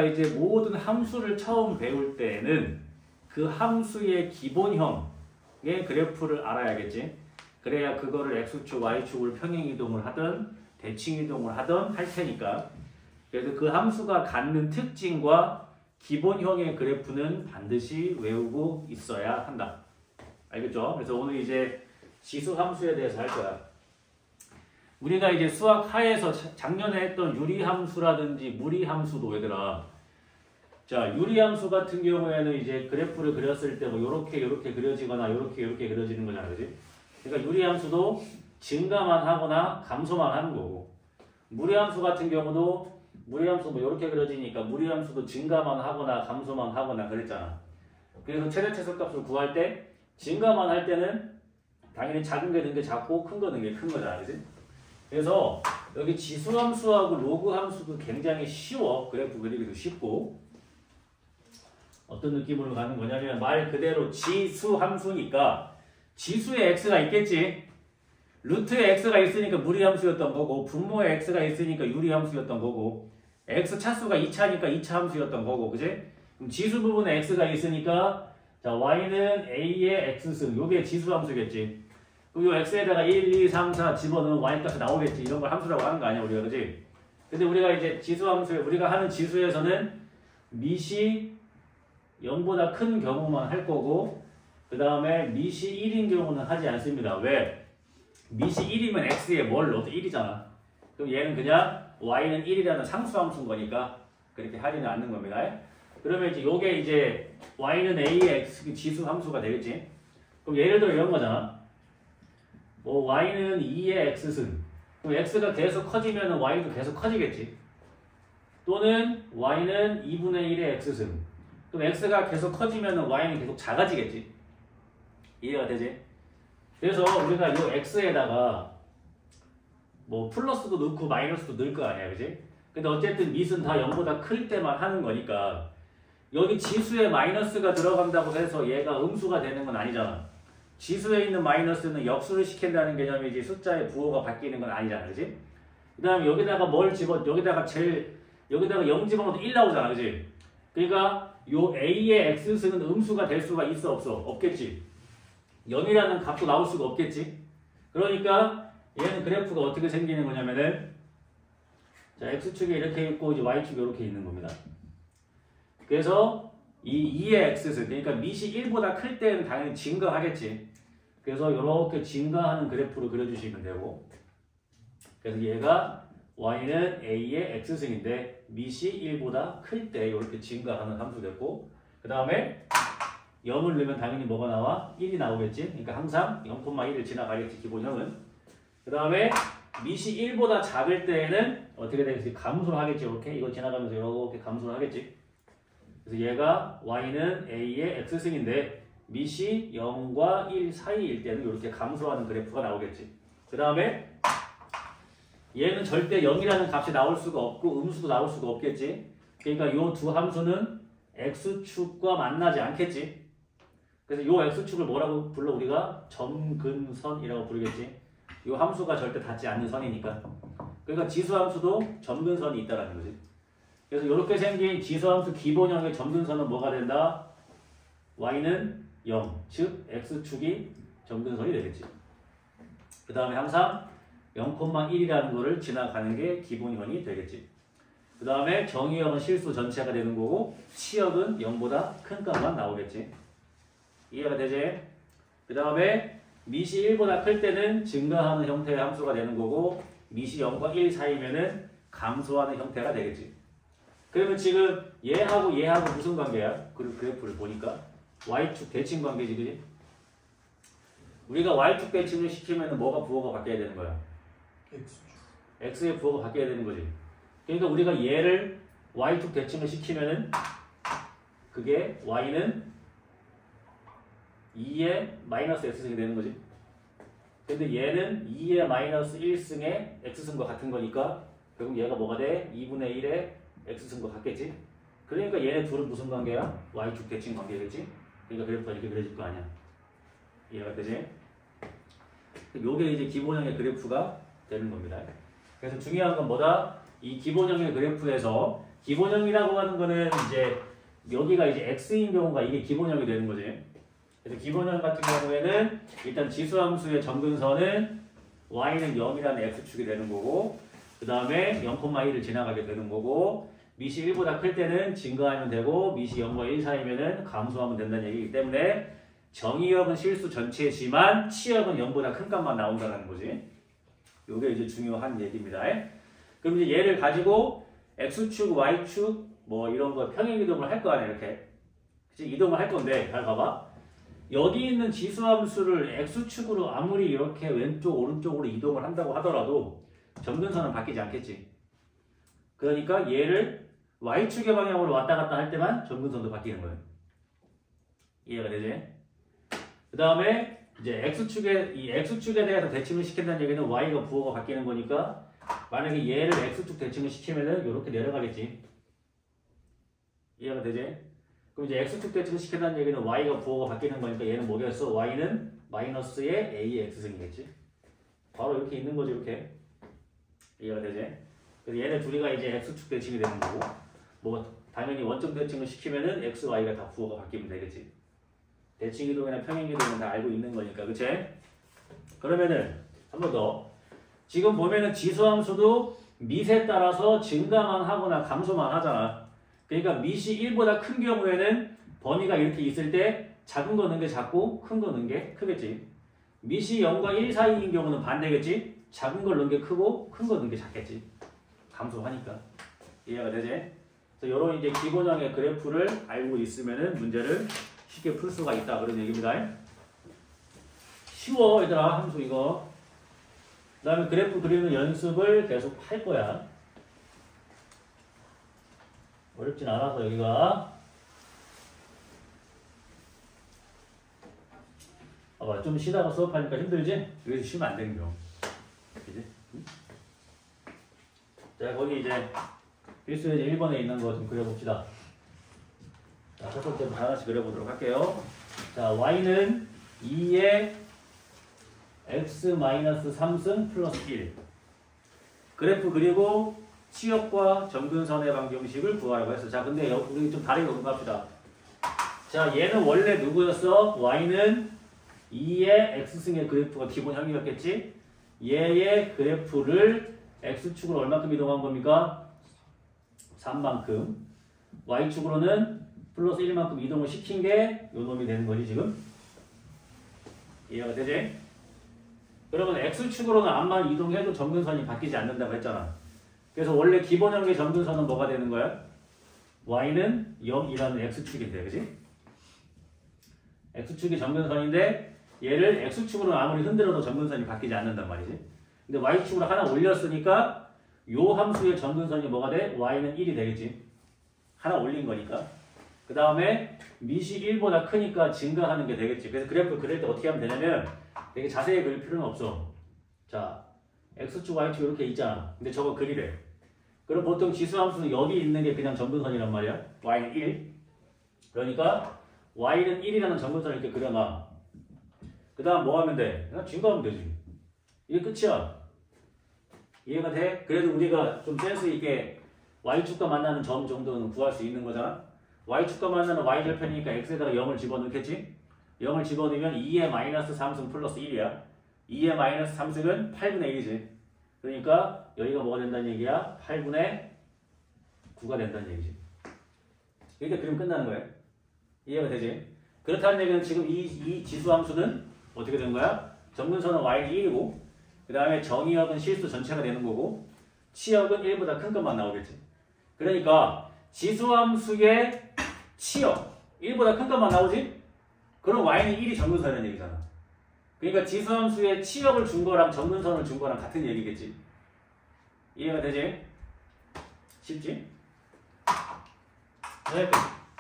이제 모든 함수를 처음 배울 때는 그 함수의 기본형의 그래프를 알아야겠지. 그래야 그거를 x축, y축을 평행이동을 하든 대칭이동을 하든 할 테니까. 그래서 그 함수가 갖는 특징과 기본형의 그래프는 반드시 외우고 있어야 한다. 알겠죠? 그래서 오늘 이제 지수함수에 대해서 할 거야. 우리가 이제 수학 하에서 작년에 했던 유리함수라든지 무리함수도 얘들아. 자, 유리함수 같은 경우에는 이제 그래프를 그렸을 때 뭐 요렇게 그려지거나 요렇게 그려지는 거잖아. 그지? 그러니까 유리함수도 증가만 하거나 감소만 하는 거고. 무리함수 같은 경우도 무리함수 뭐 요렇게 그려지니까 무리함수도 증가만 하거나 감소만 하거나 그랬잖아. 그래서 최대 최소값을 구할 때 증가만 할 때는 당연히 작은 게 는 게 작고 큰 거 는 게 큰 거잖아. 그지? 그래서 여기 지수함수하고 로그함수도 굉장히 쉬워. 그래프 그리기도 쉽고. 어떤 느낌으로 가는 거냐면 말 그대로 지수함수니까 지수에 x가 있겠지. 루트에 x가 있으니까 무리함수였던 거고 분모에 x가 있으니까 유리함수였던 거고 x 차수가 2차니까 2차 함수였던 거고. 그지? 그럼 지수 부분에 x가 있으니까 자 y는 a의 x승. 요게 지수함수겠지. 그럼 요 x에다가 1, 2, 3, 4 집어넣으면 y값이 나오겠지. 이런 걸 함수라고 하는 거 아니야 우리가. 그지? 근데 우리가 이제 지수함수에 우리가 하는 지수에서는 밑이 0보다 큰 경우만 할 거고 그 다음에 밑이 1인 경우는 하지 않습니다. 왜? 밑이 1이면 x에 뭘 넣어도 1이잖아. 그럼 얘는 그냥 y는 1이라는 상수함수인 거니까 그렇게 하지는 않는 겁니다. 그러면 이제 요게 이제 y는 a의 x 지수함수가 되겠지. 그럼 예를 들어 이런 거잖아. y는 2의 x승. 그럼 x가 계속 커지면 y도 계속 커지겠지. 또는 y는 2분의 1의 x승. 그럼 x가 계속 커지면 y는 계속 작아지겠지. 이해가 되지? 그래서 우리가 이 x에다가 뭐 플러스도 넣고 마이너스도 넣을 거 아니야. 그지? 근데 어쨌든 밑은 다 0보다 클 때만 하는 거니까 여기 지수에 마이너스가 들어간다고 해서 얘가 음수가 되는 건 아니잖아. 지수에 있는 마이너스는 역수를 시킨다는 개념이지 숫자의 부호가 바뀌는 건 아니잖아. 그지? 그 다음에 여기다가 여기다가 0 집어넣어도 1 나오잖아. 그지? 그러니까 요 a의 x승은 음수가 될 수가 있어 없어? 없겠지. 0이라는 값도 나올 수가 없겠지. 그러니까 얘는 그래프가 어떻게 생기는 거냐면은 자 x축에 이렇게 있고 이제 y축에 이렇게 있는 겁니다. 그래서 이 2의 x승 그러니까 밑이 1보다 클 때는 당연히 증가하겠지. 그래서 이렇게 증가하는 그래프로 그려주시면 되고 그래서 얘가 y는 a의 x승인데 밑이 1보다 클 때 이렇게 증가하는 함수 됐고 그 다음에 0을 넣으면 당연히 뭐가 나와? 1이 나오겠지. 그러니까 항상 0,1을 지나가겠지 기본형은. 그 다음에 밑이 1보다 작을 때에는 어떻게 되겠지? 감소를 하겠지. 이렇게 이거 지나가면서 이렇게 감소를 하겠지. 그래서 얘가 y는 a의 x승인데 밑이 0과 1 사이일 때는 이렇게 감소하는 그래프가 나오겠지. 그 다음에 얘는 절대 0이라는 값이 나올 수가 없고 음수도 나올 수가 없겠지. 그러니까 이 두 함수는 x축과 만나지 않겠지. 그래서 이 x축을 뭐라고 불러? 우리가 점근선이라고 부르겠지. 이 함수가 절대 닿지 않는 선이니까. 그러니까 지수함수도 점근선이 있다는 거지. 그래서 이렇게 생긴 지수함수 기본형의 점근선은 뭐가 된다? y는 0, 즉 x축이 점근선이 되겠지. 그 다음에 항상 0,1이라는 거를 지나가는 게 기본형이 되겠지. 그 다음에 정의역은 실수 전체가 되는 거고 치역은 0보다 큰 값만 나오겠지. 이해가 되지? 그 다음에 밑이 1보다 클 때는 증가하는 형태의 함수가 되는 거고 밑이 0과 1 사이면은 감소하는 형태가 되겠지. 그러면 지금 얘하고 무슨 관계야? 그래프를 보니까 y축 대칭 관계지. 그지? 우리가 y축 대칭을 시키면 뭐가 부호가 바뀌어야 되는 거야? x의 부호가 바뀌어야 되는 거지. 그러니까 우리가 얘를 y축 대칭을 시키면은 그게 y는 2의 마이너스 x승이 되는 거지. 근데 얘는 2의 마이너스 1승의 x승과 같은 거니까 결국 얘가 뭐가 돼? 2분의 1의 x승과 같겠지. 그러니까 얘네 둘은 무슨 관계야? y축 대칭 관계겠지. 그러니까 그래프가 이렇게 그려질 거 아니야. 이해가 되지? 요게 이제 기본형의 그래프가 되는 겁니다. 그래서 중요한 건 뭐다? 이 기본형의 그래프에서 기본형이라고 하는 거는 이제 여기가 이제 x인 경우가 이게 기본형이 되는 거지. 그래서 기본형 같은 경우에는 일단 지수함수의 점근선은 y는 0이라는 x축이 되는 거고, 그 다음에 0,1을 지나가게 되는 거고, 미시 1보다 클 때는 증가하면 되고, 미시 0과 1 사이면은 감소하면 된다는 얘기이기 때문에 정의역은 실수 전체지만 치역은 0보다 큰 값만 나온다는 거지. 이게 이제 중요한 얘기입니다. 그럼 이제 얘를 가지고 x축, y축 뭐 이런 거 평행 이동을 할 거 아니야, 이렇게. 그치? 이동을 할 건데, 잘 봐봐. 여기 있는 지수함수를 x축으로 아무리 이렇게 왼쪽, 오른쪽으로 이동을 한다고 하더라도 점근선은 바뀌지 않겠지. 그러니까 얘를 y축의 방향으로 왔다 갔다 할 때만 점근선도 바뀌는 거예요. 이해가 되지? 그 다음에 이제 이 x축에 대해서 대칭을 시킨다는 얘기는 y가 부호가 바뀌는 거니까 만약에 얘를 x축 대칭을 시키면은 이렇게 내려가겠지. 이해가 되지? 그럼 이제 x축 대칭을 시킨다는 얘기는 y가 부호가 바뀌는 거니까 얘는 뭐겠어? y는 마이너스의 a의 x승이겠지. 바로 이렇게 있는 거지, 이렇게. 이해가 되지? 그래서 얘네 둘이가 이제 x축 대칭이 되는 거고, 뭐 당연히 원점 대칭을 시키면은 x, y가 다 부호가 바뀌면 되겠지. 대칭 이동이나 평행 이동은 다 알고 있는 거니까, 그치? 그러면은 한 번 더. 지금 보면은 지수함수도 밑에 따라서 증가만 하거나 감소만 하잖아. 그러니까 밑이 1보다 큰 경우에는 범위가 이렇게 있을 때 작은 거 넣은 게 작고 큰 거 넣은 게 크겠지. 밑이 0과 1 사이인 경우는 반대겠지. 작은 걸 넣은 게 크고 큰 거 넣은 게 작겠지. 감소하니까. 이해가 되지? 그래서 이런 이제 기본형의 그래프를 알고 있으면은 문제를 쉽게 풀 수가 있다, 그런 얘기입니다. 쉬워, 얘들아, 함수 이거. 그 다음에 그래프 그리는 연습을 계속 할 거야. 어렵진 않아서 여기가. 봐봐, 좀 쉬다가 수업하니까 힘들지? 여기서 쉬면 안 되는 거. 그지? 자, 거기 이제 필수예제 1번에 있는 거 좀 그려봅시다. 자, 첫 번째부터 하나씩 그려보도록 할게요. 자, y는 2의 x-3승 플러스 1. 그래프 그리고 치역과 점근선의 방정식을 구하라고 했어. 자, 근데 우리 좀 다르게 공부합시다. 자, 얘는 원래 누구였어? y는 2의 x승의 그래프가 기본형이었겠지? 얘의 그래프를 x축으로 얼마큼 이동한 겁니까? 3만큼. y축으로는 플러스 1만큼 이동을 시킨 게 요 놈이 되는 거지, 지금? 이해가 되지? 그러면 x축으로는 암만 이동해도 점근선이 바뀌지 않는다고 했잖아. 그래서 원래 기본형의 점근선은 뭐가 되는 거야? y는 0이라는 x축인데, 그지? x축이 점근선인데 얘를 x축으로는 아무리 흔들어도 점근선이 바뀌지 않는단 말이지. 근데 y축으로 하나 올렸으니까 요 함수의 점근선이 뭐가 돼? y는 1이 되겠지. 하나 올린 거니까. 그 다음에 밑이 1보다 크니까 증가하는 게 되겠지. 그래서 그래프 그릴 때 어떻게 하면 되냐면 되게 자세히 그릴 필요는 없어. 자, x축, y축 이렇게 있잖아. 근데 저거 그리래. 그럼 보통 지수함수는 여기 있는 게 그냥 점근선이란 말이야. y는 1. 그러니까 y는 1이라는 점근선을 이렇게 그려놔. 그 다음 뭐 하면 돼? 그냥 증가하면 되지. 이게 끝이야. 이해가 돼? 그래도 우리가 좀 센스 있게 y축과 만나는 점 정도는 구할 수 있는 거잖아. y축과 만나는 y절편이니까 x에다가 0을 집어넣겠지? 0을 집어넣으면 2의 마이너스 3승 플러스 1이야. 2의 마이너스 3승은 8분의 1이지. 그러니까 여기가 뭐가 된다는 얘기야? 8분의 9가 된다는 얘기지. 이렇게 그림 끝나는 거예요. 이해가 되지? 그렇다는 얘기는 지금 이 지수함수는 어떻게 된 거야? 점근선은 y는 1이고 그 다음에 정의역은 실수 전체가 되는 거고 치역은 1보다 큰 것만 나오겠지. 그러니까 지수함수의 치역 1보다 큰 것만 나오지? 그럼 y는 1이 점근선이라는 얘기잖아. 그러니까 지수함수의 치역을 준 거랑 점근선을 준 거랑 같은 얘기겠지. 이해가 되지? 쉽지? 네,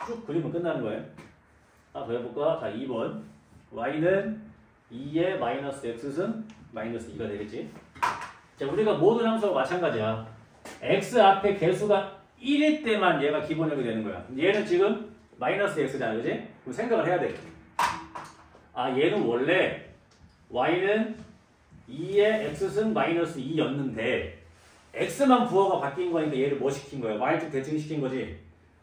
쭉 그리면 끝나는 거예요. 하나 더 해볼까? 자, 2번 y는 2의 마이너스 x승 마이너스 2가 되겠지. 자, 우리가 모든 함수와 마찬가지야. x 앞에 개수가 1일 때만 얘가 기본형이 되는 거야. 얘는 지금 마이너스 x잖아, 그지? 그럼 생각을 해야 돼. 아, 얘는 원래 y는 2의 x승 마이너스 2였는데 x만 부호가 바뀐 거니까 얘를 뭐 시킨 거야? y축 대칭시킨 거지.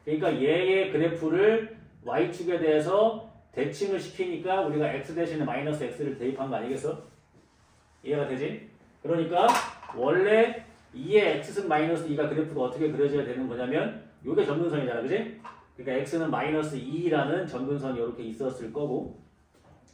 그러니까 얘의 그래프를 y축에 대해서 대칭을 시키니까 우리가 x 대신에 마이너스 x를 대입한 거 아니겠어? 이해가 되지? 그러니까 원래 2의 x승 마이너스 2가 그래프가 어떻게 그려져야 되는 거냐면 요게 점근선이잖아, 그지? 그러니까 x는 마이너스 2라는 점근선이 이렇게 있었을 거고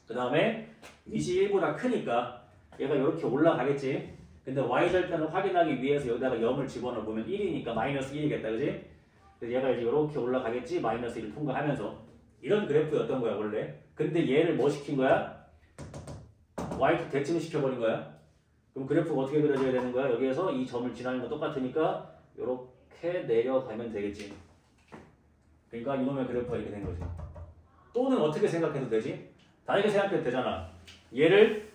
그 다음에 밑이 1보다 크니까 얘가 이렇게 올라가겠지. 근데 y절편을 확인하기 위해서 여기다가 0을 집어넣어 보면 1이니까 마이너스 1이겠다, 그지? 그래서 얘가 이제 이렇게 올라가겠지. 마이너스 1을 통과하면서 이런 그래프였던 거야 원래. 근데 얘를 뭐 시킨 거야? y축 대칭을 시켜버린 거야. 그럼 그래프가 어떻게 그려져야 되는 거야? 여기에서 이 점을 지나는 거 똑같으니까 이렇게 내려가면 되겠지. 그러니까 이놈의 그래프가 이렇게 된 거지. 또는 어떻게 생각해도 되지? 다르게 생각해도 되잖아. 얘를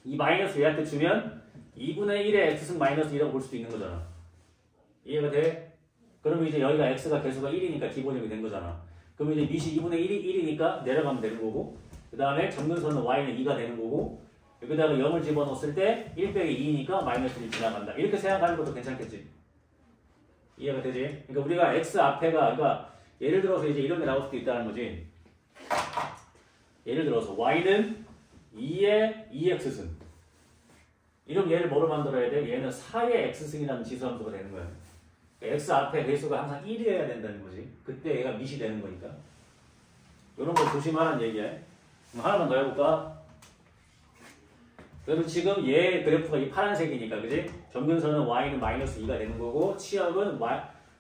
이 마이너스 얘한테 주면 2분의 1의 x승 마이너스 2라고 볼 수도 있는 거잖아. 이해가 돼? 그러면 이제 여기가 x가 개수가 1이니까 기본형이 된 거잖아. 그럼 이제 밑이 2분의 1이니까 내려가면 되는 거고 그 다음에 점근선은 y는 2가 되는 거고 여기다가 0을 집어넣었을 때 1 빼기 2니까 마이너스 1이 지나간다. 이렇게 생각하는 것도 괜찮겠지? 이해가 되지? 그러니까 우리가 x 앞에가 그러니까 예를 들어서 이제 이런 게 나올 수도 있다는 거지. 예를 들어서 y는 2의 2x승 이런 얘를 뭐로 만들어야 돼? 얘는 4의 x승이라는 지수함수가 되는 거야. 그러니까 x 앞에 배수가 항상 1이어야 된다는 거지. 그때 얘가 밑이 되는 거니까. 이런 거 조심하라는 얘기야. 그럼 하나만 더 해볼까? 그래도 지금 얘 그래프가 이 파란색이니까, 그지? 점근선은 y는 마이너스 2가 되는 거고, 치역은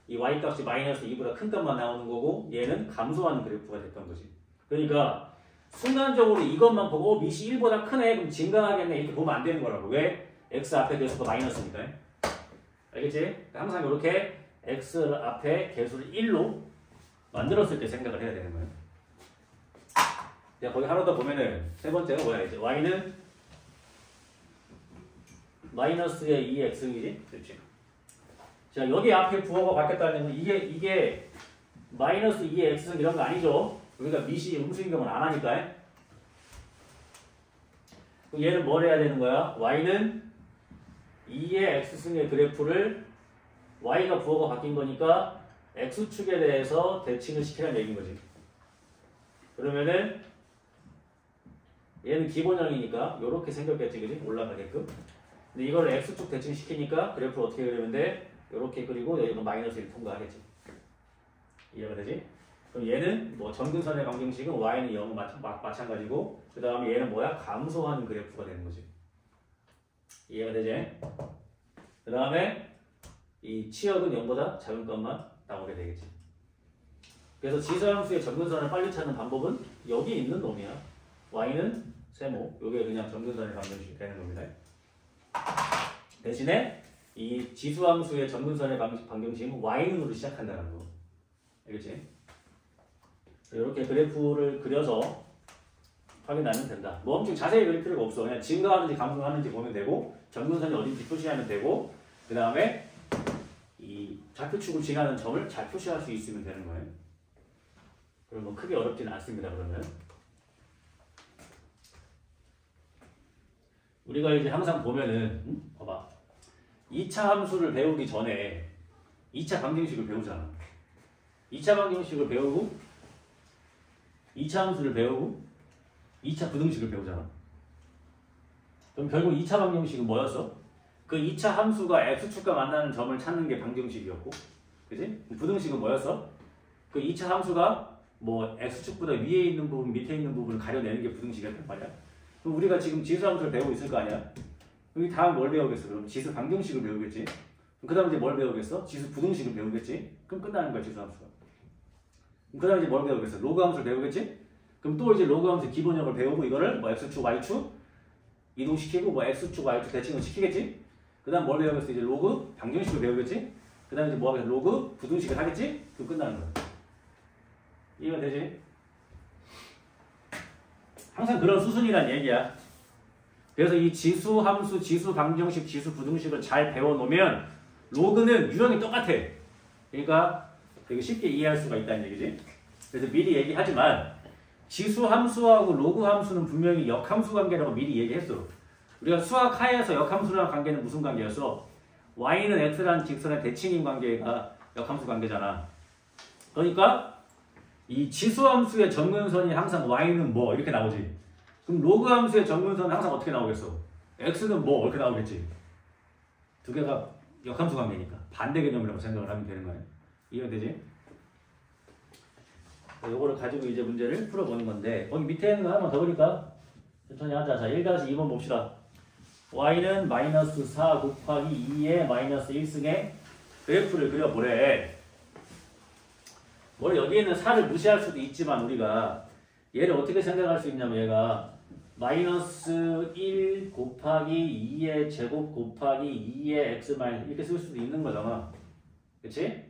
이 y 값이 마이너스 2보다 큰 값만 나오는 거고, 얘는 감소하는 그래프가 됐던 거지. 그러니까, 순간적으로 이것만 보고, 밑이 1보다 크네, 그럼 증가하겠네, 이렇게 보면 안 되는 거라고. 왜? x 앞에 개수가 마이너스니까. 알겠지? 항상 이렇게 x 앞에 개수를 1로 만들었을 때 생각을 해야 되는 거예요. 자, 거기 하나 더 보면은, 세 번째가 뭐야, 이제? y는 마이너스의 2x이지? 그렇지. 자, 여기 앞에 부호가 바뀌었다는 건 이게 마이너스 2의 x승 이런 거 아니죠? 우리가 밑이 음수인 경우는 안 하니까. 그럼 얘는 뭘 해야 되는 거야? y는 2의 x승의 그래프를 y가 부호가 바뀐 거니까 x축에 대해서 대칭을 시키라는 얘기인 거지. 그러면은 얘는 기본형이니까 이렇게 생겼겠지, 그지? 올라가게끔. 근데 이걸 x축 대칭 시키니까 그래프를 어떻게 그리면 돼? 이렇게 그리고 여기가 마이너스 1 통과하겠지. 이해가 되지? 그럼 얘는 뭐 점근선의 방정식은 y는 0은 마찬가지고 그 다음에 얘는 뭐야? 감소하는 그래프가 되는 거지. 이해가 되지? 그 다음에 이 치역은 0보다 작은 것만 나오게 되겠지. 그래서 지수함수의 점근선을 빨리 찾는 방법은 여기 있는 놈이야. y는 세모, 요게 그냥 점근선의 방정식이 되는 겁니다. 대신에 이 지수함수의 점근선의 방정식은 y는으로 시작한다는 거. 알겠지? 이렇게 그래프를 그려서 확인하면 된다. 뭐 엄청 자세히 그릴 필요가 없어. 그냥 증가하는지 감소하는지 보면 되고 점근선이 어딘지 표시하면 되고 그 다음에 이 좌표축을 지나는 점을 잘 표시할 수 있으면 되는 거예요. 그럼 뭐 크게 어렵지는 않습니다. 그러면 우리가 이제 항상 보면은 봐봐. 2차 함수를 배우기 전에 2차 방정식을 배우잖아. 2차 방정식을 배우고 2차 함수를 배우고 2차 부등식을 배우잖아. 그럼 결국 2차 방정식은 뭐였어? 그 2차 함수가 x축과 만나는 점을 찾는 게 방정식이었고, 그지? 부등식은 뭐였어? 그 2차 함수가 뭐 x축보다 위에 있는 부분, 밑에 있는 부분을 가려내는 게 부등식이었단 말이야. 그럼 우리가 지금 지수함수를 배우고 있을 거 아니야? 여기 다음 뭘 배우겠어? 그럼 지수 방정식을 배우겠지? 그 다음에 이제 뭘 배우겠어? 지수 부등식을 배우겠지? 그럼 끝나는 거야, 지수함수가. 그 다음에 이제 뭘 배우겠어? 로그 함수를 배우겠지? 그럼 또 이제 로그 함수 기본형을 배우고 이거를 뭐 x축, y축 이동시키고 뭐 x축, y축 대칭을 시키겠지? 그 다음 뭘 배우겠어? 이제 로그 방정식을 배우겠지? 그 다음에 이제 뭐 하겠어? 로그 부등식을 하겠지? 그럼 끝나는 거야. 이해가 되지? 항상 그런 수순이란 얘기야. 그래서 이 지수 함수, 지수 방정식, 지수 부등식을 잘 배워놓으면 로그는 유형이 똑같아. 그러니까 되게 쉽게 이해할 수가 있다는 얘기지. 그래서 미리 얘기하지만 지수 함수하고 로그 함수는 분명히 역함수 관계라고 미리 얘기했어. 우리가 수학 하에서 역함수랑 관계는 무슨 관계였어? y는 x라는 직선의 대칭인 관계가 역함수 관계잖아. 그러니까 이 지수함수의 정근선이 항상 y는 뭐 이렇게 나오지. 그럼 로그함수의 정근선은 항상 어떻게 나오겠어? x는 뭐 이렇게 나오겠지. 두 개가 역함수 관계니까 반대 개념이라고 생각을 하면 되는 거예요. 이해되지? 요거를 가지고 이제 문제를 풀어보는 건데 거기 밑에 있는 거 하나만 더 그릴까? 천천히 하자. 자, 1-2번 봅시다. y는 마이너스 4 곱하기 2의 마이너스 1승의 그래프를 그려보래. 원래 여기에는 4를 무시할 수도 있지만 우리가 얘를 어떻게 생각할 수 있냐면 얘가 마이너스 1 곱하기 2의 제곱 곱하기 2의 x 마이너스 이렇게 쓸 수도 있는 거잖아. 그치?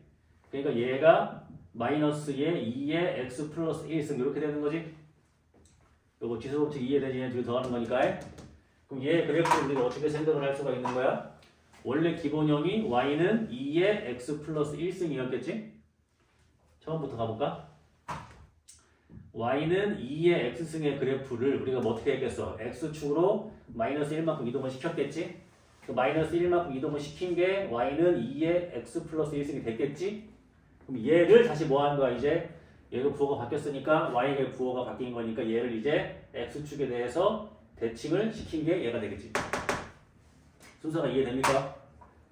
그러니까 얘가 마이너스의 2의 x 플러스 1승 이렇게 되는 거지. 요거 지수법칙 이해되지? 얘 두 개 더하는 거니까. 그럼 얘 그래프를 우리가 어떻게 생각을 할 수가 있는 거야? 원래 기본형이 y는 2의 x 플러스 1승이었겠지? 처음부터 가볼까? y는 2의 x승의 그래프를 우리가 뭐 어떻게 했겠어? x축으로 마이너스 1만큼 이동을 시켰겠지? 그 마이너스 1만큼 이동을 시킨 게 y는 2의 x 플러스 1승이 됐겠지? 그럼 얘를 다시 뭐 하는 거야? 이제 얘가 부호가 바뀌었으니까 y의 부호가 바뀐 거니까 얘를 이제 x축에 대해서 대칭을 시킨 게 얘가 되겠지. 순서가 이해됩니까?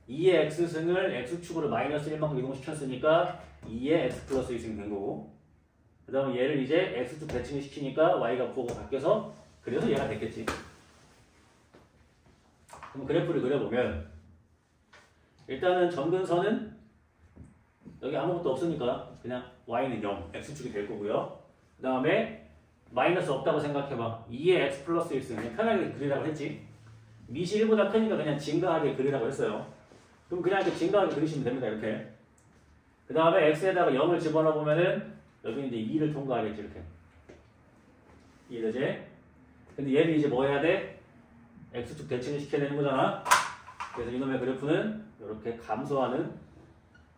2의 x승을 x축으로 마이너스 1만큼 이동시켰으니까 2의 x 플러스 1승이 된 거고 그 다음에 얘를 이제 x축 대칭을 시키니까 y가 부호가 바뀌어서 그래서 얘가 됐겠지. 그럼 그래프를 그려보면 일단은 점근선은 여기 아무것도 없으니까 그냥 y는 0, x축이 될 거고요. 그 다음에 마이너스 없다고 생각해봐. 2의 x 플러스 1승 그냥 편하게 그리라고 했지. 밑이 1보다 크니까 그냥 증가하게 그리라고 했어요. 그럼 그냥 이렇게 증가하게 그리시면 됩니다. 이렇게. 그 다음에 x에다가 0을 집어넣어 보면은 여기 이제 2를 통과하겠지. 이렇게. 이해되지? 근데 얘를 이제 뭐 해야 돼? x축 대칭을 시켜야 되는 거잖아. 그래서 이놈의 그래프는 이렇게 감소하는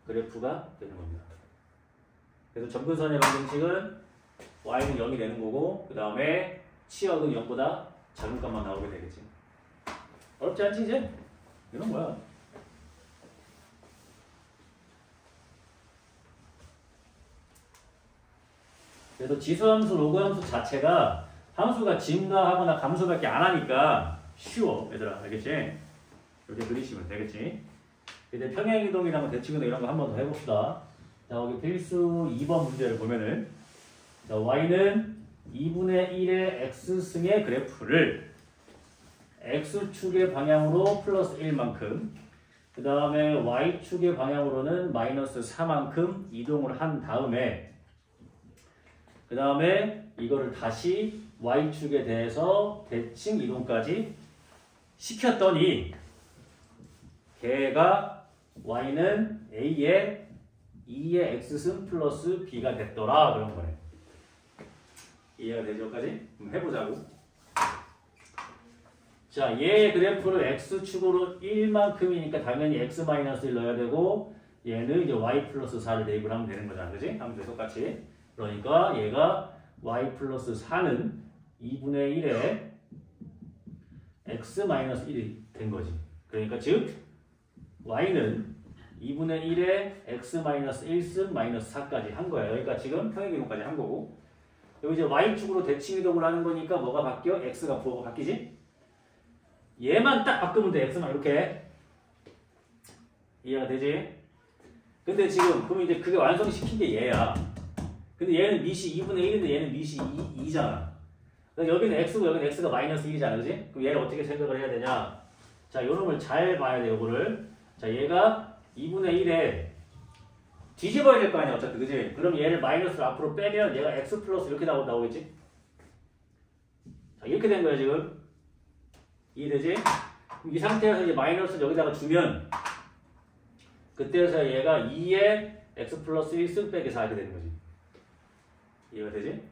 그래프가 되는 겁니다. 그래서 점근선의 방정식은 y는 0이 되는 거고 그 다음에 치역은 0보다 작은 값만 나오게 되겠지. 어렵지 않지 이제? 이런 거야. 그래서 지수함수, 로그함수 자체가 함수가 증가하거나 감소밖에 안 하니까 쉬워. 얘들아 알겠지? 이렇게 그리시면 되겠지. 이제 평행이동이랑 대칭이동 이런 거 한 번 더 해봅시다. 자, 여기 필수 2번 문제를 보면은 자, y는 2분의 1의 x승의 그래프를 x축의 방향으로 플러스 1만큼 그 다음에 y축의 방향으로는 마이너스 4만큼 이동을 한 다음에 그 다음에 이거를 다시 y축에 대해서 대칭 이동까지 시켰더니 걔가 y는 a의 2의 x승 플러스 b가 됐더라 그런 거네. 이해가 되죠? 까지? 그럼 해보자고. 자, 얘의 그래프를 x축으로 1만큼이니까 당연히 x-1 넣어야 되고 얘는 이제 y 플러스 4를 대입을 하면 되는 거잖아. 그지? 함수에 똑같이. 그러니까 얘가 y 플러스 4는 2분의 1에 x-1이 된 거지. 그러니까 즉 y는 2분의 1에 x-1승 마이너스 4까지 한 거예요. 그러니까 지금 평행이동까지 한 거고 여기 이제 y축으로 대칭 이동을 하는 거니까 뭐가 바뀌어? x가 부호가 바뀌지? 얘만 딱 바꾸면 돼. x만 이렇게. 이해가 되지? 근데 지금 그럼 이제 그게 완성시킨 게 얘야. 근데 얘는 밑이 2분의 1인데 얘는 밑이 2잖아. 그러니까 여기는 x고 여기는 x가 마이너스 1이잖아. 그지? 그럼 얘를 어떻게 생각을 해야 되냐? 자, 요놈을 잘 봐야 돼. 요거를. 자, 얘가 2분의 1에 뒤집어야 될 거 아니야. 어차피. 그지? 그럼 얘를 마이너스를 앞으로 빼면 얘가 x 플러스 이렇게 나오겠지? 자, 이렇게 된 거야 지금. 이해되지? 그럼 이 상태에서 이제 마이너스를 여기다가 주면 그때에서 얘가 2의 x 플러스 1승 빼기 4 이렇게 되는 거지. 이해가 되지?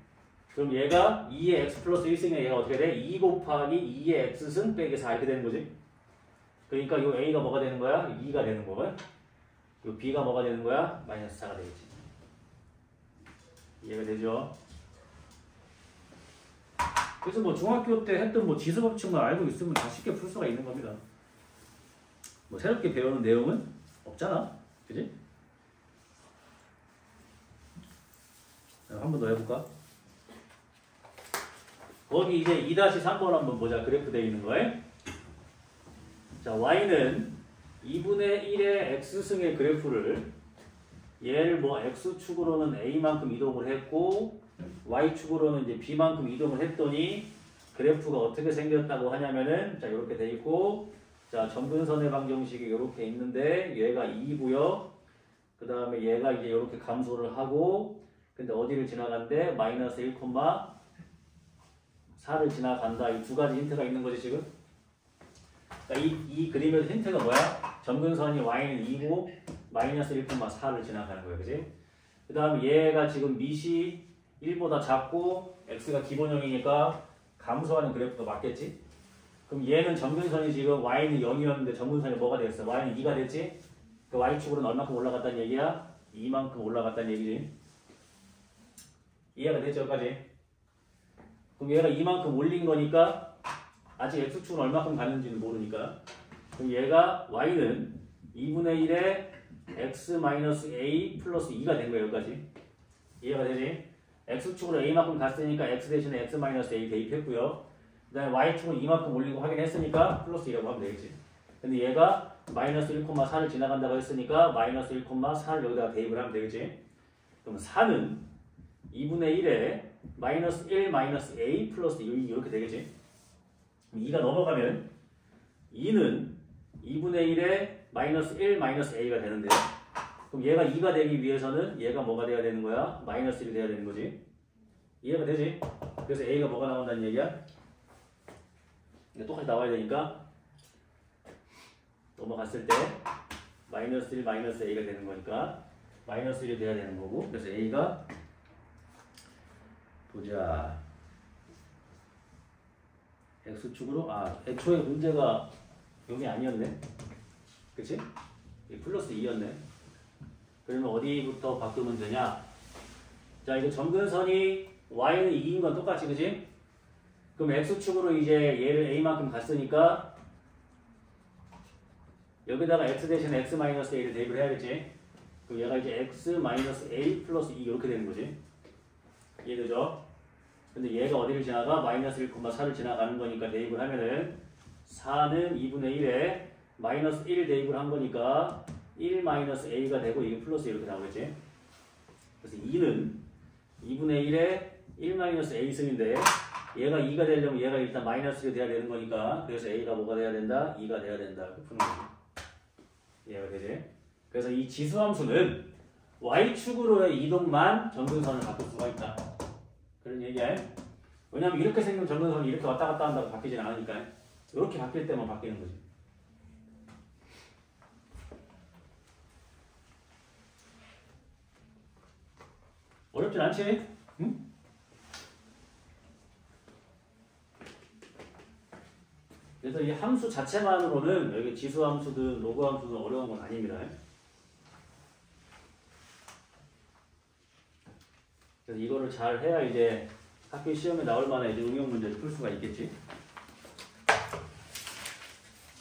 그럼 얘가 2의 x 플러스 1승에 얘가 어떻게 돼? 2 곱하기 2의 x승 빼기 4 이렇게 되는 거지. 그러니까 이 a가 뭐가 되는 거야? 2가 되는 거고요. 이 b가 뭐가 되는 거야? 마이너스 4가 되겠지. 이해가 되죠? 그래서 뭐 중학교 때 했던 뭐 지수법칙만 알고 있으면 다 쉽게 풀 수가 있는 겁니다. 뭐 새롭게 배우는 내용은 없잖아. 그지? 한 번 더 해볼까? 거기 이제 2-3번 한번 보자. 그래프 되어 있는 거에. 자, y는 2분의 1의 x승의 그래프를 얘를 뭐 x축으로는 a만큼 이동을 했고 y축으로는 이제 b만큼 이동을 했더니 그래프가 어떻게 생겼다고 하냐면은 자, 이렇게 돼 있고 자, 점근선의 방정식이 이렇게 있는데 얘가 2고요. 그 다음에 얘가 이제 이렇게 감소를 하고 근데 어디를 지나간대? 마이너스 1,4를 지나간다. 이 두 가지 힌트가 있는 거지 지금. 그러니까 이 그림의 힌트가 뭐야? 점근선이 y는 2고 마이너스 1,4를 지나가는 거야. 그지? 그 다음에 얘가 지금 밑이 1보다 작고 x가 기본형이니까 감소하는 그래프가 맞겠지? 그럼 얘는 점근선이 지금 y는 0이었는데 점근선이 뭐가 됐어? y는 2가 됐지? 그 y축으로는 얼마큼 올라갔다는 얘기야? 2만큼 올라갔다는 얘기지. 이해가 됐죠? 여기까지? 그럼 얘가 2만큼 올린 거니까 아직 x축은 얼마큼 갔는지는 모르니까 그럼 얘가 y는 2분의 1에 x-a 플러스 2가 된 거예요. 여기까지. 이해가 되지? x축으로 a만큼 갔으니까 x 대신에 x-a 대입했고요. 그 다음에 y축은 2만큼 올리고 확인했으니까 플러스 2라고 하면 되겠지. 근데 얘가 마이너스 1,4를 지나간다고 했으니까 마이너스 1,4를 여기다가 대입을 하면 되겠지. 그럼 4는 2분의 1에 마이너스 1 마이너스 a 플러스 2 이렇게 되겠지. 2가 넘어가면 2는 2분의 1에 마이너스 1 마이너스 a가 되는데 그럼 얘가 2가 되기 위해서는 얘가 뭐가 돼야 되는 거야? 마이너스 1이 돼야 되는 거지. 이해가 되지? 그래서 a가 뭐가 나온다는 얘기야? 똑같이 나와야 되니까 넘어갔을 때 마이너스 1 마이너스 a가 되는 거니까 마이너스 1이 돼야 되는 거고 그래서 a가 보자 x축으로 애초에 문제가 여기 아니었네. 그치? 플러스 2였네. 그러면 어디부터 바꾸면 되냐? 자, 이거 점근선이 y는 2인 건 똑같이, 그치? 그럼 x축으로 이제 얘를 a만큼 갔으니까 여기다가 x 대신 x-a를 대입을 해야겠지? 그럼 얘가 이제 x-a 플러스 2 이렇게 되는 거지. 이해되죠? 근데 얘가 어디를 지나가? 마이너스 1,4를 지나가는 거니까 대입을 하면은 4는 2분의 1에 마이너스 1 대입을 한 거니까 1 마이너스 a가 되고 이게 플러스 이렇게 나오겠지. 그래서 2는 2분의 1에 1 마이너스 a 승인데 얘가 2가 되려면 얘가 일단 마이너스 1이 돼야 되는 거니까 그래서 a가 뭐가 돼야 된다? 2가 돼야 된다. 이렇게 푸는 거지. 이해가 되지? 그래서 이 지수함수는 y축으로의 이동만 점근선을 바꿀 수가 있다. 그런 얘기야. 왜냐면 이렇게 생긴 점근선이 이렇게 왔다 갔다 한다고 바뀌진 않으니까 이렇게 바뀔 때만 바뀌는 거지. 어렵진 않지? 응? 그래서 이 함수 자체만으로는 여기 지수함수든 로그함수든 어려운 건 아닙니다. 그래서 이거를 잘 해야 이제 학교 시험에 나올 만한 이제 응용 문제를 풀 수가 있겠지.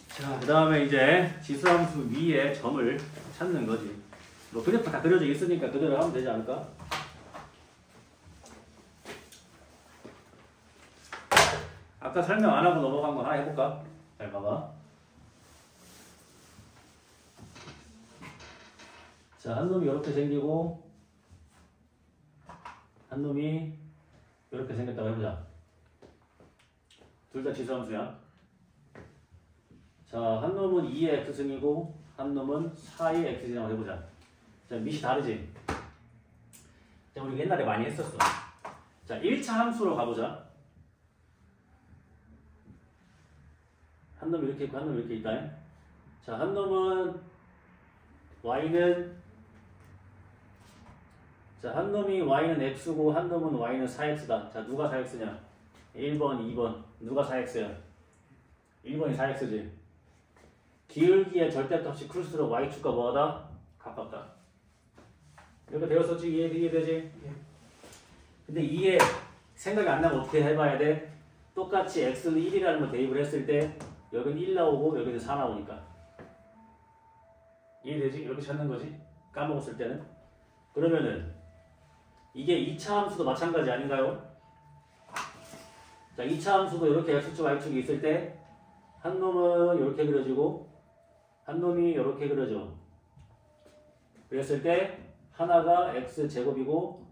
자, 그 다음에 이제 지수함수 위에 점을 찾는 거지. 뭐 그래프 다 그려져 있으니까 그대로 하면 되지 않을까? 아까 설명 안 하고 넘어간 거 하나 해볼까? 잘 봐봐. 자, 한 놈이 이렇게 생기고 한 놈이 이렇게 생겼다고 해보자. 둘 다 지수함수야. 자, 한 놈은 2의 x승이고 한 놈은 4의 x승이라고 해보자. 자, 밑이 다르지? 자, 우리 옛날에 많이 했었어. 자, 1차 함수로 가보자. 한 놈이 이렇게 있고 한 놈이 이렇게 있다. 자, 한 놈은 y는 자, 한 놈이 y는 x고 한 놈은 y는 4x다. 자, 누가 4x냐? 1번, 2번. 누가 4x야? 1번이 4x지. 기울기의 절대값이 클수록 y축과 뭐하다? 가깝다. 이렇게 배웠었지? 이해되지? 근데 이게 생각이 안 나면 어떻게 해봐야 돼? 똑같이 x는 1이라는 걸 대입을 했을 때 여기는 1 나오고 여기는 4 나오니까 이해되지? 이렇게 찾는 거지. 까먹었을 때는. 그러면은 이게 2차 함수도 마찬가지 아닌가요? 자, 2차 함수도 이렇게 x축, y축이 있을 때 한 놈은 이렇게 그려지고 한 놈이 이렇게 그려져. 그랬을 때 하나가 x제곱이고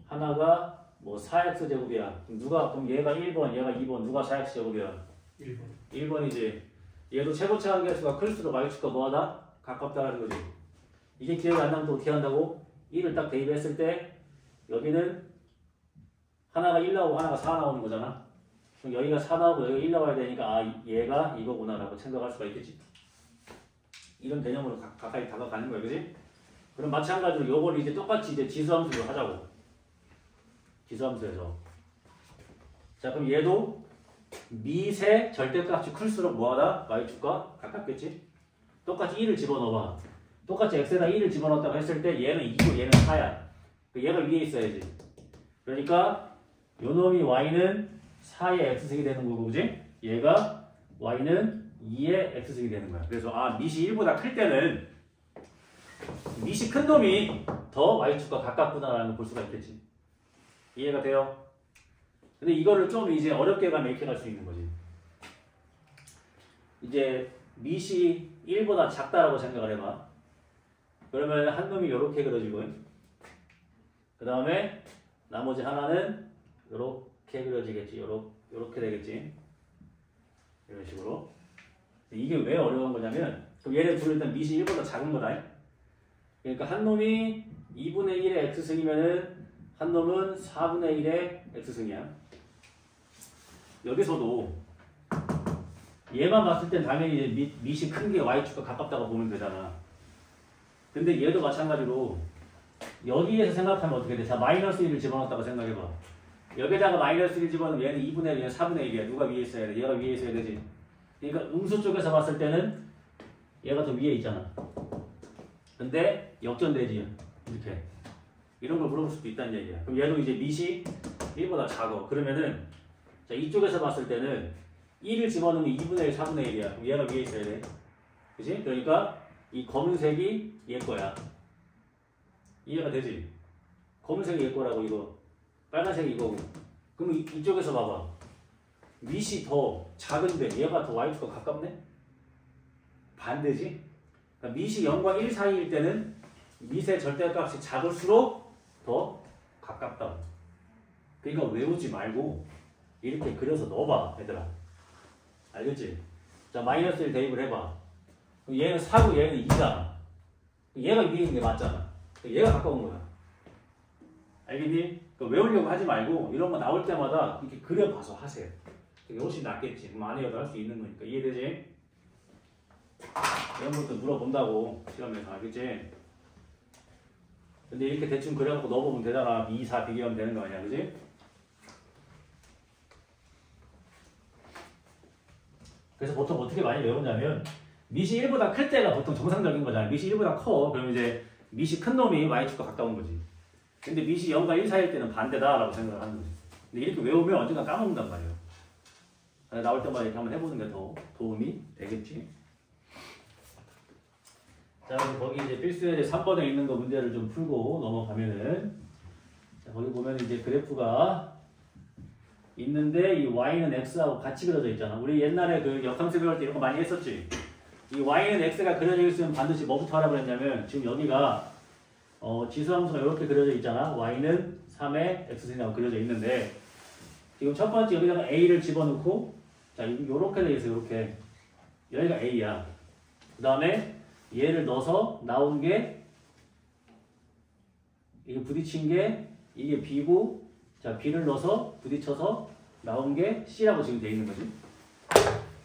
하나가 뭐 4x제곱이야. 그럼 얘가 1번, 얘가 2번, 누가 4x제곱이야? 1번. 1번이지. 얘도 최고차 관계수가 클수록 y축과 뭐하다? 가깝다라는 거지. 이게 기억이 안 나면 또 어떻게 한다고? 1을 딱 대입했을 때 여기는 하나가 1 나오고 하나가 4 나오는 거잖아. 그럼 여기가 4 나오고 여기가 1 나와야 되니까 아 얘가 이거구나 라고 생각할 수가 있겠지. 이런 개념으로 가까이 다가가는 거야. 그지? 그럼 마찬가지로 요걸 이제 똑같이 이제 지수함수로 하자고. 지수함수에서. 자 그럼 얘도 미세 절대값이 클수록 뭐하다? y축과 가깝겠지? 똑같이 1을 집어넣어봐. 똑같이 x에다 1을 집어넣었다고 했을 때 얘는 2고 얘는 4야. 얘가 위에 있어야지. 그러니까 요놈이 y는 4의 x승이 되는 거고 그지? 얘가 y는 2의 x승이 되는 거야. 그래서 아 밑이 1보다 클 때는 밑이 큰 놈이 더 y축과 가깝구나라는 걸 볼 수가 있겠지. 이해가 돼요? 근데 이거를 좀 이제 어렵게 가면 이렇게 갈 수 있는 거지. 이제 밑이 1보다 작다라고 생각을 해봐. 그러면 한 놈이 이렇게 그려지고 그 다음에 나머지 하나는 이렇게 그려지겠지. 요렇게 되겠지. 이런 식으로. 이게 왜 어려운 거냐면 그럼 얘네 둘 일단 밑이 1보다 작은 거다. 그러니까 한 놈이 2분의 1의 x승이면은 한 놈은 4분의 1의 x승이야. 여기서도 얘만 봤을 땐 당연히 이제 밑이 큰 게 y축과 가깝다고 보면 되잖아. 근데 얘도 마찬가지로 여기에서 생각하면 어떻게 돼? 자, 마이너스 1을 집어넣었다고 생각해봐. 여기다가 마이너스 1을 집어넣으면 얘는 2분의 1, 얘는 4분의 1이야. 누가 위에 있어야 돼? 얘가 위에 있어야 되지. 그러니까 음수 쪽에서 봤을 때는 얘가 더 위에 있잖아. 근데 역전되지. 이렇게. 이런 걸 물어볼 수도 있다는 얘기야. 그럼 얘도 이제 밑이 1보다 작아. 그러면은 자, 이쪽에서 봤을 때는 1을 집어넣으면 2분의 1, 4분의 1이야. 그럼 얘가 위에 있어야 돼. 그치? 그러니까 이 검은색이 얘 거야. 이해가 되지? 검은색이 얘 거라고 이거. 빨간색이 이거고. 그럼 이쪽에서 봐봐. 밑이 더 작은데 얘가 더 y축과 가깝네? 반대지? 그러니까 밑이 0과 1 사이일 때는 밑의 절대값이 작을수록 더 가깝다. 그러니까 외우지 말고 이렇게 그려서 넣어봐, 얘들아. 알겠지? 자, 마이너스 1 대입을 해봐. 얘는 4고 얘는 2잖아. 얘가 위에 있는 게 맞잖아. 얘가 가까운 거야. 알겠니? 그러니까 외우려고 하지 말고 이런 거 나올 때마다 이렇게 그려봐서 하세요. 그게 훨씬 낫겠지. 그럼 안 해도 할 수 있는 거니까. 이해되지? 이런 것도 물어본다고 시간에서. 알겠지? 근데 이렇게 대충 그려갖고 넣어보면 되잖아. 2, 4 비교하면 되는 거 아니야. 그지? 그래서 보통 어떻게 많이 외우냐면 밑이 1보다 클 때가 보통 정상적인 거잖아. 밑이 1보다 커. 그럼 이제 밑이 큰 놈이 y축과 가까운 거지. 근데 밑이 0과 1 사이일 때는 반대다라고 생각을 하는 거지. 근데 이렇게 외우면 언젠가 까먹는단 말이에요. 나올 때마다 이렇게 한번 해보는 게 더 도움이 되겠지. 자, 그럼 거기 이제 필수에 3번에 있는 거 문제를 좀 풀고 넘어가면은 자, 거기 보면 이제 그래프가 있는데 이 y는 x하고 같이 그려져 있잖아. 우리 옛날에 그 역함수 배울 때 이런 거 많이 했었지. 이 y는 x가 그려져 있으면 반드시 뭐부터 하라고 했냐면 지금 여기가 지수함수가 이렇게 그려져 있잖아. y는 3의 x승이라고 그려져 있는데 지금 첫 번째 여기다가 a를 집어넣고 자 이렇게 돼 있어. 이렇게 여기가 a야. 그 다음에 얘를 넣어서 나온 게 이게 부딪힌 게 이게 b고 자 b를 넣어서 부딪혀서 나온 게 c라고 지금 돼 있는 거지.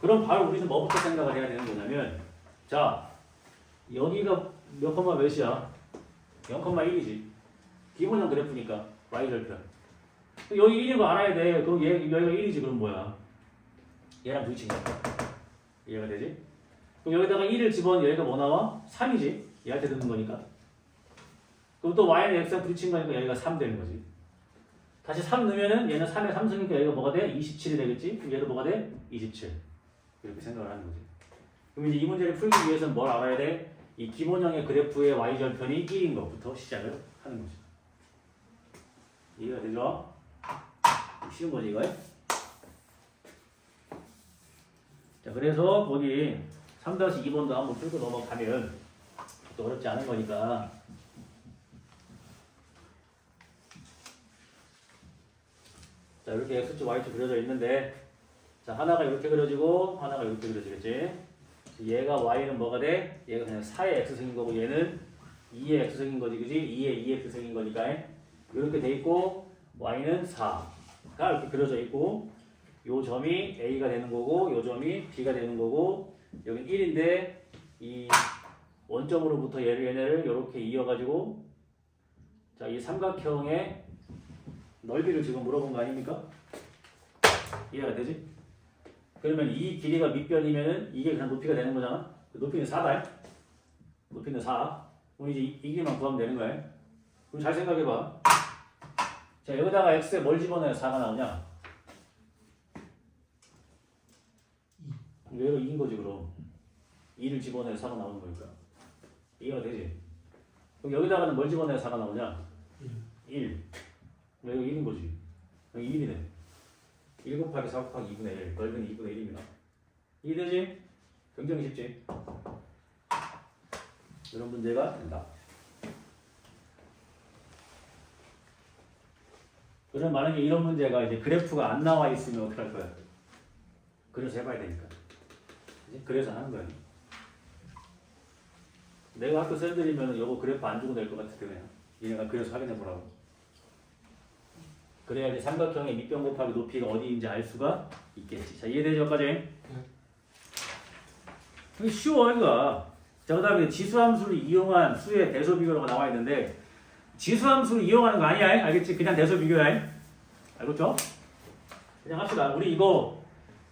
그럼 바로 우리는 뭐부터 생각을 해야 되는 거냐면 자 여기가 몇 콤마 몇이야? 0,1이지. 기본형 그래프니까 y절편. 여기 1인 거 알아야 돼. 그럼 여기가 1이지. 그럼 뭐야? 얘랑 부딪힌 거야. 이해가 되지? 그럼 여기다가 1을 집어넣으면 여기가 뭐 나와? 3이지. 얘한테 듣는 거니까. 그럼 또 y는 x랑 부딪힌 거니까 여기가 3 되는 거지. 다시 3 넣으면은 얘는 3의 3승이니까 여기가 뭐가 돼? 27이 되겠지? 그럼 얘도 뭐가 돼? 27. 이렇게 생각을 하는 거지. 그럼 이제 이 문제를 풀기 위해서는 뭘 알아야 돼? 이 기본형의 그래프의 y절편이 1인 것부터 시작을 하는 거죠. 이해가 되죠? 쉬운 거지 이거. 자, 그래서 거기 3-2번도 한번 풀고 넘어가면 또 어렵지 않은 거니까. 자, 이렇게 x축, y축 그려져 있는데, 자, 하나가 이렇게 그려지고 하나가 이렇게 그려지겠지. 얘가 y는 뭐가 돼? 얘가 그냥 4의 x승인 거고 얘는 2의 x승인 거지, 그지? 2의 2x승인 거니까 이렇게 돼 있고 y는 4가 이렇게 그려져 있고 요 점이 a가 되는 거고 요 점이 b가 되는 거고 여기 1인데 이 원점으로부터 얘네를 이렇게 이어가지고 자, 이 삼각형의 넓이를 지금 물어본 거 아닙니까? 이해가 되지? 그러면 이 길이가 밑변이면은 이게 그냥 높이가 되는 거잖아. 높이는 4다. 높이는 4. 그럼 이제 이 길이만 구하면 되는 거야. 그럼 잘 생각해봐. 자, 여기다가 x에 뭘 집어넣어야 4가 나오냐? 얘가 2인 거지 그럼. 2를 집어넣어야 4가 나오는 거니까. 이해가 되지? 그럼 여기다가는 뭘 집어넣어야 4가 나오냐? 1. 여기가 1인 거지. 여기 1이네. 1 곱하기 4 곱하기 2분의 1. 넓이는 2분의 1입니다. 이해되지? 굉장히 쉽지? 이런 문제가 된다. 그럼 만약에 이런 문제가 이제 그래프가 안 나와 있으면 어떻게 할 거야? 그래서 해봐야 되니까. 그래서 하는 거야. 내가 학교 쌤들이면 이거 그래프 안 주고 낼 것 같을 때는 얘네가 그래서 확인해 보라고. 그래야지 삼각형의 밑변 곱하기 높이가 어디인지 알 수가 있겠지. 자, 이해되죠, 여기까지? 이게 쉬워, 이거. 자, 그 다음에 지수함수를 이용한 수의 대소 비교가 나와 있는데 지수함수를 이용하는 거 아니야? 알겠지? 그냥 대소 비교야. 알겠죠? 그냥 합시다. 우리 이거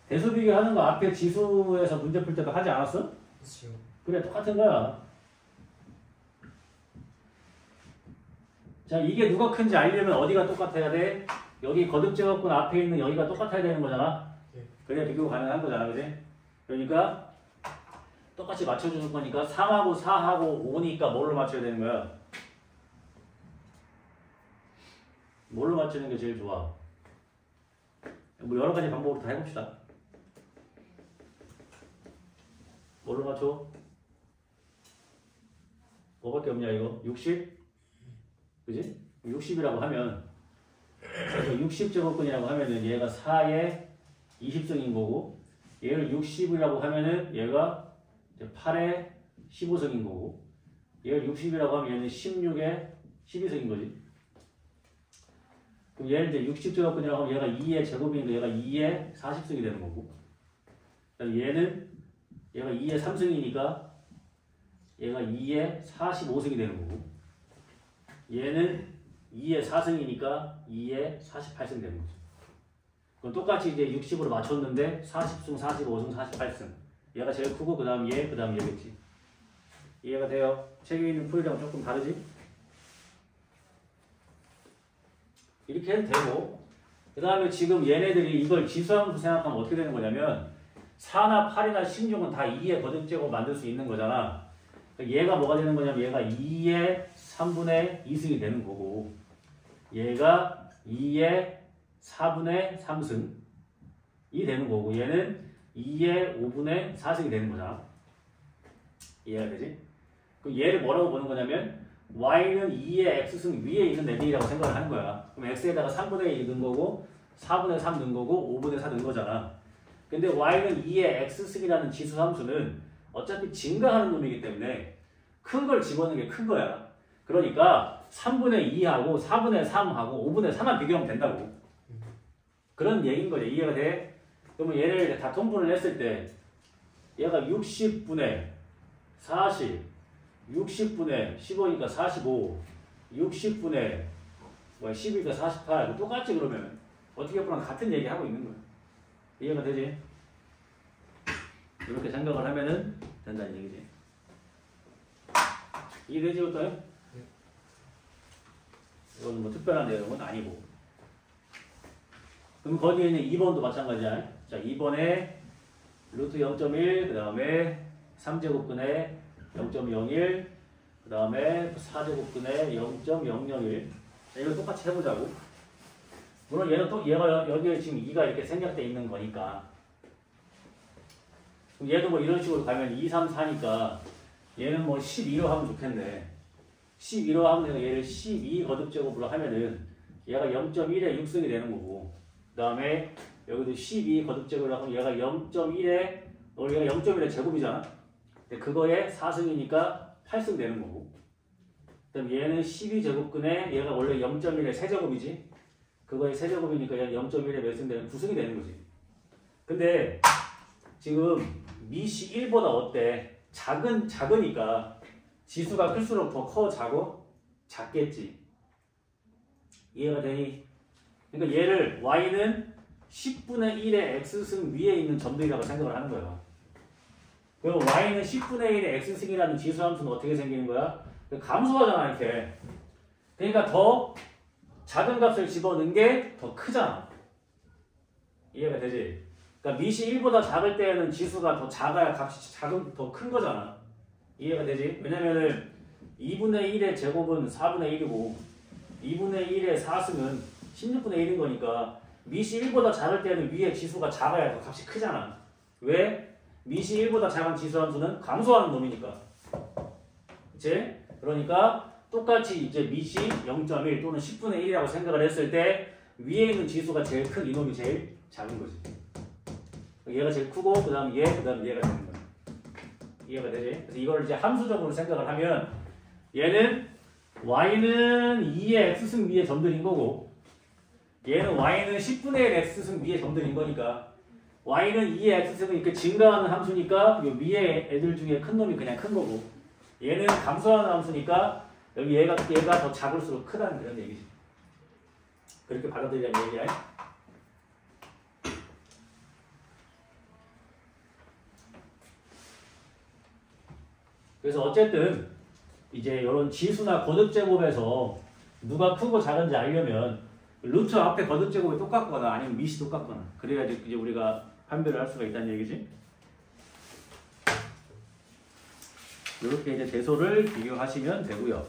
대소 비교하는 거 앞에 지수에서 문제 풀 때도 하지 않았어? 그렇죠. 그래, 똑같은 거야. 자, 이게 누가 큰지 알려면 어디가 똑같아야 돼? 여기 거듭제곱근 앞에 있는 여기가 똑같아야 되는 거잖아. 네. 그래야 비교가 가능한 거잖아, 그지? 그러니까 똑같이 맞춰주는 거니까 3하고 4하고 5니까 뭘로 맞춰야 되는 거야? 뭘로 맞추는 게 제일 좋아? 뭐 여러 가지 방법으로 다 해봅시다. 뭘로 맞춰? 뭐밖에 없냐 이거? 60? 그지? 60이라고 하면 60제곱근이라고 하면은 얘가 4의 20승인 거고 얘를 60이라고 하면은 얘가 8의 15승인 거고 얘를 60이라고 하면 얘는 16의 12승인 거지. 그럼 얘를 이제 60제곱근이라고 하면 얘가 2의 제곱이니까 얘가 2의 40승이 되는 거고 얘는 얘가 2의 3승이니까 얘가 2의 45승이 되는 거고 얘는 2의 4승이니까 2의 48승 되는 거죠. 그럼 똑같이 이제 60으로 맞췄는데 40승, 45승, 48승. 얘가 제일 크고 그 다음 얘, 그 다음 얘겠지. 이해가 돼요? 책에 있는 풀이랑 조금 다르지? 이렇게 해도 되고 그 다음에 지금 얘네들이 이걸 지수함수 생각하면 어떻게 되는 거냐면 4나 8이나 16은 다 2의 거듭제곱 만들 수 있는 거잖아. 얘가 뭐가 되는 거냐면 얘가 2의 3분의 2승이 되는 거고 얘가 2의 4분의 3승이 되는 거고 얘는 2의 5분의 4승이 되는 거잖아. 이해가 되지? 그럼 얘를 뭐라고 보는 거냐면 y는 2의 x승 위에 있는 애들이라고 생각을 하는 거야. 그럼 x에다가 3분의 1 넣은 거고 4분의 3 넣은 거고 5분의 4 넣은 거잖아. 근데 y는 2의 x승이라는 지수함수는 어차피 증가하는 놈이기 때문에 큰 걸 집어넣는 게 큰 거야. 그러니까 3분의 2하고 4분의 3하고 5분의 3만 비교하면 된다고. 그런 얘기인 거죠. 이해가 돼? 그러면 얘를 다 통분을 했을 때 얘가 60분의 40, 60분의 15니까 45, 60분의 10이니까 48 똑같지 그러면 어떻게 보면 같은 얘기하고 있는 거야. 이해가 되지? 이렇게 생각을 하면은 된다는 얘기지. 이해되지, 어떠해? 네. 이건 뭐 특별한 내용은 아니고. 그럼 거기에 있는 2번도 마찬가지야. 자, 2번에 루트 0.1, 그 다음에 3제곱근에 0.01 그 다음에 4제곱근에 0.001 이거 똑같이 해보자고. 물론 얘는 또 얘가 여기에 지금 2가 이렇게 생략돼 있는 거니까 얘도 뭐 이런 식으로 가면 2, 3, 4니까 얘는 뭐 12로 하면 좋겠네. 12로 하면 내가 얘를 12 거듭제곱으로 하면은 얘가 0.1에 6승이 되는 거고 그 다음에 여기도 12 거듭제곱으로 하면 얘가 0.1에 얘가 0.1의 제곱이잖아. 근데 그거에 4승이니까 8승 되는 거고 그 다음 얘는 12제곱근에 얘가 원래 0.1의 세제곱이지. 그거의 세제곱이니까 얘는 0.1에 몇 승 되는 9승이 되는 거지. 근데 지금 미시 1보다 어때? 작으니까 지수가 클수록 더 커 작어? 작겠지. 이해가 되니? 그러니까 얘를 y는 10분의 1의 x승 위에 있는 점들이라고 생각을 하는 거예요. 그리고 y는 10분의 1의 x승이라는 지수 함수는 어떻게 생기는 거야? 감소하잖아 이렇게. 그러니까 더 작은 값을 집어넣는 게 더 크잖아. 이해가 되지? 그러니까 미시 1보다 작을 때는 지수가 더 작아야 값이 더 큰 거잖아. 이해가 되지? 왜냐면은 2분의 1의 제곱은 4분의 1이고 2분의 1의 4승은 16분의 1인 거니까 미시 1보다 작을 때는 위에 지수가 작아야 더 값이 크잖아. 왜? 미시 1보다 작은 지수 함수는 감소하는 놈이니까. 그치? 그러니까 똑같이 이제 미시 0.1 또는 10분의 1이라고 생각을 했을 때 위에 있는 지수가 제일 큰 이놈이 제일 작은 거지. 얘가 제일 크고 그 다음 얘, 그 다음 얘가 되는 거야. 이해가 되지? 그래서 이걸 이제 함수적으로 생각을 하면 얘는 y는 2의 x승 위의 점들인 거고 얘는 y는 10분의 1 x승 위의 점들인 거니까 y는 2의 x승은 이렇게 증가하는 함수니까 이 위에 애들 중에 큰 놈이 그냥 큰 거고 얘는 감소하는 함수니까 여기 얘가 더 작을수록 크다는 그런 얘기지. 그렇게 받아들이자는 얘기야. 그래서 어쨌든 이제 이런 지수나 거듭제곱에서 누가 크고 작은지 알려면 루트 앞에 거듭제곱이 똑같거나 아니면 밑이 똑같거나 그래야지 이제 우리가 판별을 할 수가 있다는 얘기지. 이렇게 이제 대소를 비교하시면 되고요.